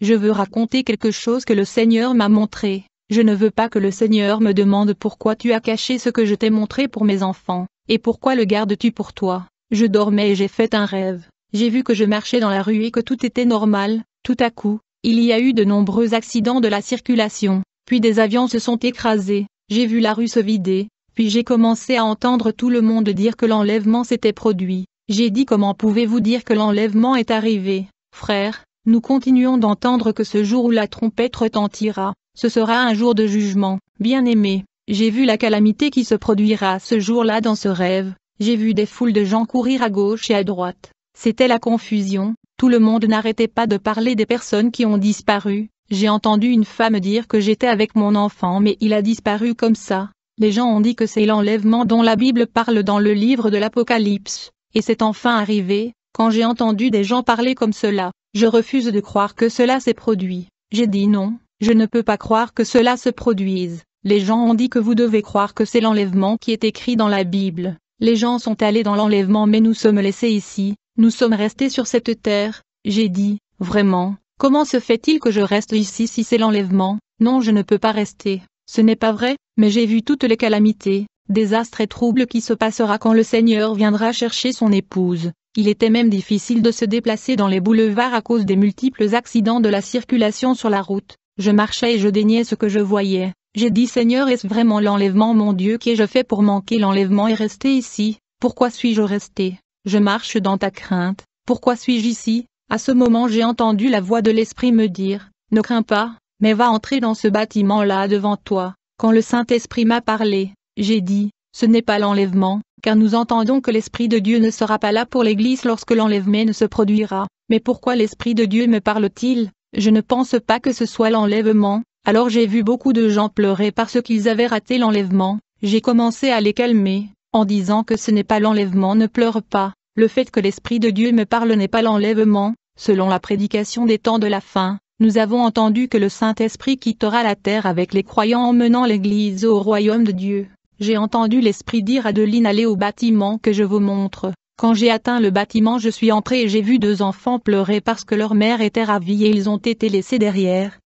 Je veux raconter quelque chose que le Seigneur m'a montré. Je ne veux pas que le Seigneur me demande pourquoi tu as caché ce que je t'ai montré pour mes enfants, et pourquoi le gardes-tu pour toi. Je dormais et j'ai fait un rêve. J'ai vu que je marchais dans la rue et que tout était normal. Tout à coup, il y a eu de nombreux accidents de la circulation, puis des avions se sont écrasés. J'ai vu la rue se vider, puis j'ai commencé à entendre tout le monde dire que l'enlèvement s'était produit. J'ai dit: comment pouvez-vous dire que l'enlèvement est arrivé, frère? Nous continuons d'entendre que ce jour où la trompette retentira, ce sera un jour de jugement. Bien-aimé, j'ai vu la calamité qui se produira ce jour-là dans ce rêve. J'ai vu des foules de gens courir à gauche et à droite. C'était la confusion, tout le monde n'arrêtait pas de parler des personnes qui ont disparu. J'ai entendu une femme dire que j'étais avec mon enfant mais il a disparu comme ça. Les gens ont dit que c'est l'enlèvement dont la Bible parle dans le livre de l'Apocalypse, et c'est enfin arrivé. Quand j'ai entendu des gens parler comme cela, je refuse de croire que cela s'est produit. J'ai dit non, je ne peux pas croire que cela se produise. Les gens ont dit que vous devez croire que c'est l'enlèvement qui est écrit dans la Bible. Les gens sont allés dans l'enlèvement mais nous sommes laissés ici, nous sommes restés sur cette terre. J'ai dit, vraiment, comment se fait-il que je reste ici si c'est l'enlèvement? Non, je ne peux pas rester. Ce n'est pas vrai, mais j'ai vu toutes les calamités, désastres et troubles qui se passera quand le Seigneur viendra chercher son épouse. Il était même difficile de se déplacer dans les boulevards à cause des multiples accidents de la circulation sur la route. Je marchais et je déniais ce que je voyais. J'ai dit: Seigneur, est-ce vraiment l'enlèvement, mon Dieu? Qu'ai-je fait pour manquer l'enlèvement et rester ici? Pourquoi suis-je resté? Je marche dans ta crainte. Pourquoi suis-je ici? À ce moment j'ai entendu la voix de l'Esprit me dire: ne crains pas, mais va entrer dans ce bâtiment-là devant toi. Quand le Saint-Esprit m'a parlé, j'ai dit: ce n'est pas l'enlèvement, car nous entendons que l'Esprit de Dieu ne sera pas là pour l'Église lorsque l'enlèvement ne se produira. Mais pourquoi l'Esprit de Dieu me parle-t-il? Je ne pense pas que ce soit l'enlèvement. Alors j'ai vu beaucoup de gens pleurer parce qu'ils avaient raté l'enlèvement. J'ai commencé à les calmer, en disant que ce n'est pas l'enlèvement, ne pleure pas. Le fait que l'Esprit de Dieu me parle n'est pas l'enlèvement. Selon la prédication des temps de la fin, nous avons entendu que le Saint-Esprit quittera la terre avec les croyants emmenant l'Église au royaume de Dieu. J'ai entendu l'Esprit dire à Adeline: allez au bâtiment que je vous montre. Quand j'ai atteint le bâtiment, je suis entré et j'ai vu 2 enfants pleurer parce que leur mère était ravie et ils ont été laissés derrière.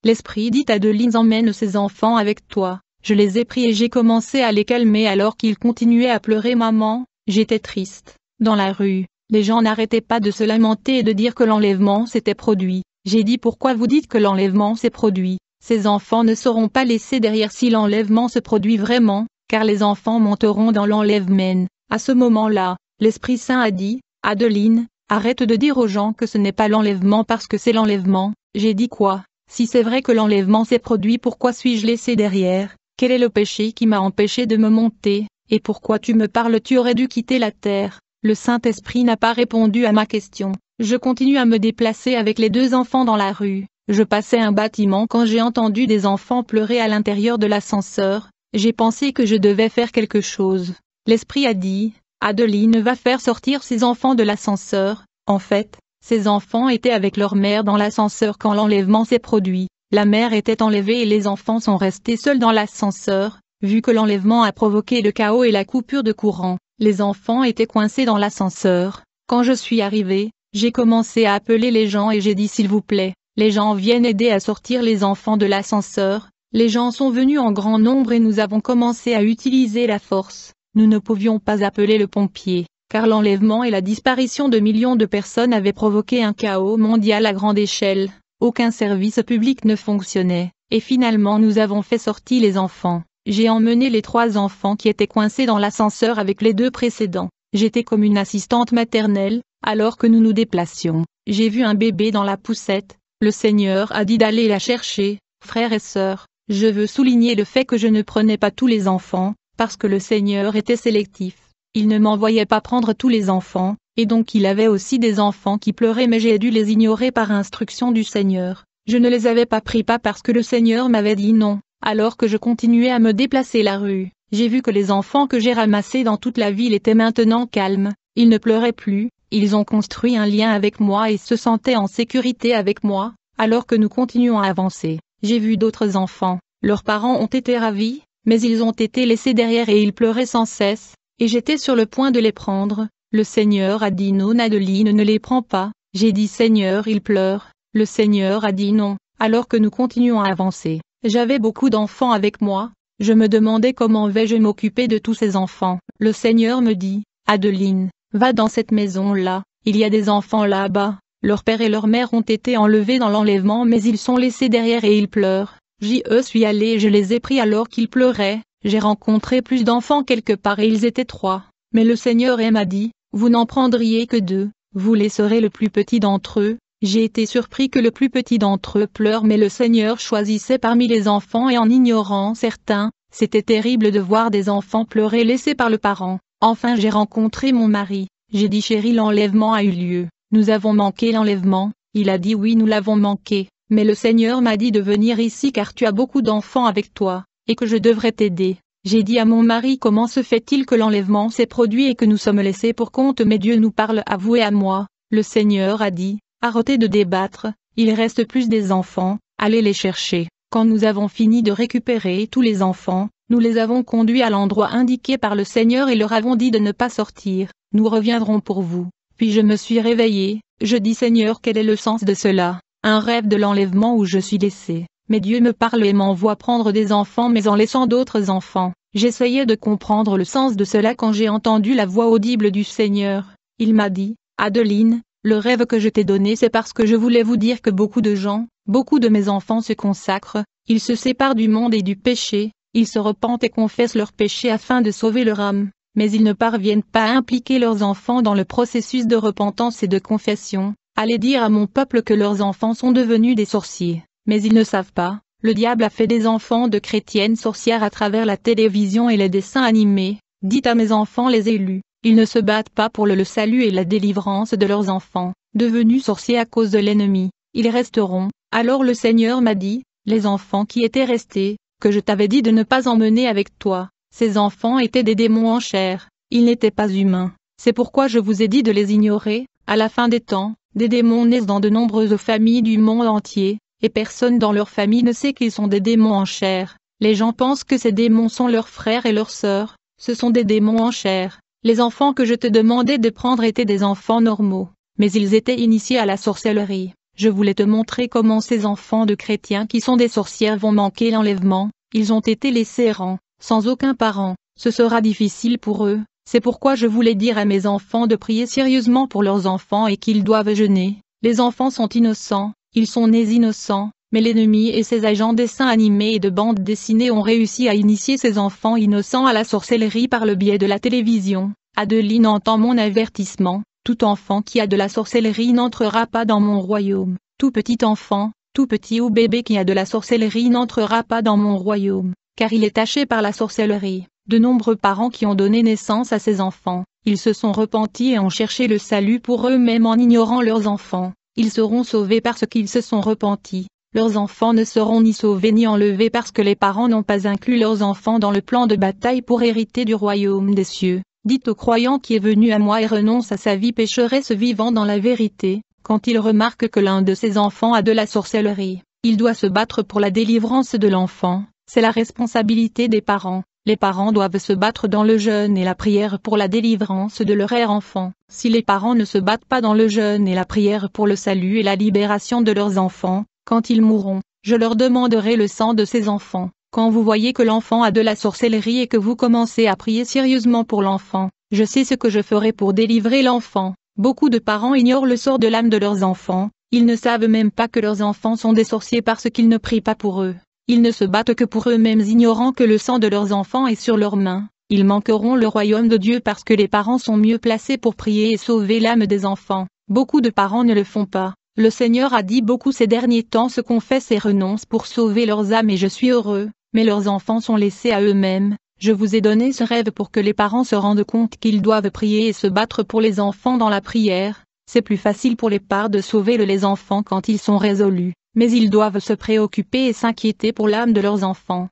L'Esprit dit à Adeline: emmène ces enfants avec toi. Je les ai pris et j'ai commencé à les calmer alors qu'ils continuaient à pleurer. Maman, j'étais triste. Dans la rue, les gens n'arrêtaient pas de se lamenter et de dire que l'enlèvement s'était produit. J'ai dit: pourquoi vous dites que l'enlèvement s'est produit? Ces enfants ne seront pas laissés derrière si l'enlèvement se produit vraiment, car les enfants monteront dans l'enlèvement. À ce moment-là, l'Esprit Saint a dit: Adeline, arrête de dire aux gens que ce n'est pas l'enlèvement parce que c'est l'enlèvement. J'ai dit: quoi? Si c'est vrai que l'enlèvement s'est produit, pourquoi suis-je laissé derrière? Quel est le péché qui m'a empêché de me monter? Et pourquoi tu me parles? Tu aurais dû quitter la terre. Le Saint-Esprit n'a pas répondu à ma question. Je continue à me déplacer avec les 2 enfants dans la rue. Je passais un bâtiment quand j'ai entendu des enfants pleurer à l'intérieur de l'ascenseur. J'ai pensé que je devais faire quelque chose. L'Esprit a dit: Adeline va faire sortir ces enfants de l'ascenseur. En fait, ces enfants étaient avec leur mère dans l'ascenseur quand l'enlèvement s'est produit. La mère était enlevée et les enfants sont restés seuls dans l'ascenseur. Vu que l'enlèvement a provoqué le chaos et la coupure de courant, les enfants étaient coincés dans l'ascenseur. Quand je suis arrivé, j'ai commencé à appeler les gens et j'ai dit: s'il vous plaît, les gens viennent aider à sortir les enfants de l'ascenseur. Les gens sont venus en grand nombre et nous avons commencé à utiliser la force. Nous ne pouvions pas appeler le pompier, car l'enlèvement et la disparition de millions de personnes avaient provoqué un chaos mondial à grande échelle. Aucun service public ne fonctionnait, et finalement nous avons fait sortir les enfants. J'ai emmené les 3 enfants qui étaient coincés dans l'ascenseur avec les 2 précédents. J'étais comme une assistante maternelle, alors que nous nous déplacions. J'ai vu un bébé dans la poussette. Le Seigneur a dit d'aller la chercher. Frères et sœurs, je veux souligner le fait que je ne prenais pas tous les enfants, parce que le Seigneur était sélectif. Il ne m'envoyait pas prendre tous les enfants, et donc il avait aussi des enfants qui pleuraient, mais j'ai dû les ignorer par instruction du Seigneur. Je ne les avais pas pris, pas parce que le Seigneur m'avait dit non. Alors que je continuais à me déplacer la rue, j'ai vu que les enfants que j'ai ramassés dans toute la ville étaient maintenant calmes, ils ne pleuraient plus, ils ont construit un lien avec moi et se sentaient en sécurité avec moi. Alors que nous continuons à avancer, j'ai vu d'autres enfants, leurs parents ont été ravis, mais ils ont été laissés derrière et ils pleuraient sans cesse, et j'étais sur le point de les prendre. Le Seigneur a dit: non Adeline, ne les prends pas. J'ai dit: Seigneur, ils pleurent. Le Seigneur a dit non, alors que nous continuons à avancer. J'avais beaucoup d'enfants avec moi, je me demandais comment vais-je m'occuper de tous ces enfants. Le Seigneur me dit, Adeline, va dans cette maison-là, il y a des enfants là-bas, leur père et leur mère ont été enlevés dans l'enlèvement mais ils sont laissés derrière et ils pleurent. J'y suis allé et je les ai pris alors qu'ils pleuraient, j'ai rencontré plus d'enfants quelque part et ils étaient 3. Mais le Seigneur m'a dit, vous n'en prendriez que 2, vous laisserez le plus petit d'entre eux. J'ai été surpris que le plus petit d'entre eux pleure mais le Seigneur choisissait parmi les enfants et en ignorant certains, c'était terrible de voir des enfants pleurer laissés par le parent. Enfin j'ai rencontré mon mari, j'ai dit chérie l'enlèvement a eu lieu, nous avons manqué l'enlèvement, il a dit oui nous l'avons manqué, mais le Seigneur m'a dit de venir ici car tu as beaucoup d'enfants avec toi, et que je devrais t'aider. J'ai dit à mon mari comment se fait-il que l'enlèvement s'est produit et que nous sommes laissés pour compte mais Dieu nous parle à vous et à moi. Le Seigneur a dit, arrêtez de débattre, il reste plus des enfants, allez les chercher. Quand nous avons fini de récupérer tous les enfants, nous les avons conduits à l'endroit indiqué par le Seigneur et leur avons dit de ne pas sortir, nous reviendrons pour vous. Puis je me suis réveillé, je dis Seigneur quel est le sens de cela, un rêve de l'enlèvement où je suis laissé. Mais Dieu me parle et m'envoie prendre des enfants mais en laissant d'autres enfants. J'essayais de comprendre le sens de cela quand j'ai entendu la voix audible du Seigneur. Il m'a dit, Adeline, le rêve que je t'ai donné c'est parce que je voulais vous dire que beaucoup de gens, beaucoup de mes enfants se consacrent, ils se séparent du monde et du péché, ils se repentent et confessent leurs péchés afin de sauver leur âme, mais ils ne parviennent pas à impliquer leurs enfants dans le processus de repentance et de confession. Allez dire à mon peuple que leurs enfants sont devenus des sorciers. Mais ils ne savent pas, le diable a fait des enfants de chrétiennes sorcières à travers la télévision et les dessins animés. Dites à mes enfants les élus, ils ne se battent pas pour le salut et la délivrance de leurs enfants, devenus sorciers à cause de l'ennemi, ils resteront. Alors le Seigneur m'a dit, les enfants qui étaient restés, que je t'avais dit de ne pas emmener avec toi, ces enfants étaient des démons en chair, ils n'étaient pas humains, c'est pourquoi je vous ai dit de les ignorer. À la fin des temps, des démons naissent dans de nombreuses familles du monde entier. Et personne dans leur famille ne sait qu'ils sont des démons en chair. Les gens pensent que ces démons sont leurs frères et leurs sœurs, ce sont des démons en chair. Les enfants que je te demandais de prendre étaient des enfants normaux, mais ils étaient initiés à la sorcellerie. Je voulais te montrer comment ces enfants de chrétiens qui sont des sorcières vont manquer l'enlèvement, ils ont été laissés errants, sans aucun parent, ce sera difficile pour eux, c'est pourquoi je voulais dire à mes enfants de prier sérieusement pour leurs enfants et qu'ils doivent jeûner. Les enfants sont innocents. Ils sont nés innocents, mais l'ennemi et ses agents dessins animés et de bandes dessinées ont réussi à initier ces enfants innocents à la sorcellerie par le biais de la télévision. Adeline entend mon avertissement, tout enfant qui a de la sorcellerie n'entrera pas dans mon royaume. Tout petit enfant, tout petit ou bébé qui a de la sorcellerie n'entrera pas dans mon royaume, car il est taché par la sorcellerie. De nombreux parents qui ont donné naissance à ces enfants, ils se sont repentis et ont cherché le salut pour eux-mêmes en ignorant leurs enfants. Ils seront sauvés parce qu'ils se sont repentis. Leurs enfants ne seront ni sauvés ni enlevés parce que les parents n'ont pas inclus leurs enfants dans le plan de bataille pour hériter du royaume des cieux. Dites au croyant qui est venu à moi et renonce à sa vie pécheresse vivant dans la vérité, quand il remarque que l'un de ses enfants a de la sorcellerie, il doit se battre pour la délivrance de l'enfant, c'est la responsabilité des parents. Les parents doivent se battre dans le jeûne et la prière pour la délivrance de leur enfant. Si les parents ne se battent pas dans le jeûne et la prière pour le salut et la libération de leurs enfants, quand ils mourront, je leur demanderai le sang de ces enfants. Quand vous voyez que l'enfant a de la sorcellerie et que vous commencez à prier sérieusement pour l'enfant, je sais ce que je ferai pour délivrer l'enfant. Beaucoup de parents ignorent le sort de l'âme de leurs enfants, ils ne savent même pas que leurs enfants sont des sorciers parce qu'ils ne prient pas pour eux. Ils ne se battent que pour eux-mêmes ignorant que le sang de leurs enfants est sur leurs mains. Ils manqueront le royaume de Dieu parce que les parents sont mieux placés pour prier et sauver l'âme des enfants. Beaucoup de parents ne le font pas. Le Seigneur a dit beaucoup ces derniers temps se confessent et renoncent pour sauver leurs âmes et je suis heureux, mais leurs enfants sont laissés à eux-mêmes. Je vous ai donné ce rêve pour que les parents se rendent compte qu'ils doivent prier et se battre pour les enfants dans la prière. C'est plus facile pour les pères de sauver les enfants quand ils sont résolus. Mais ils doivent se préoccuper et s'inquiéter pour l'âme de leurs enfants.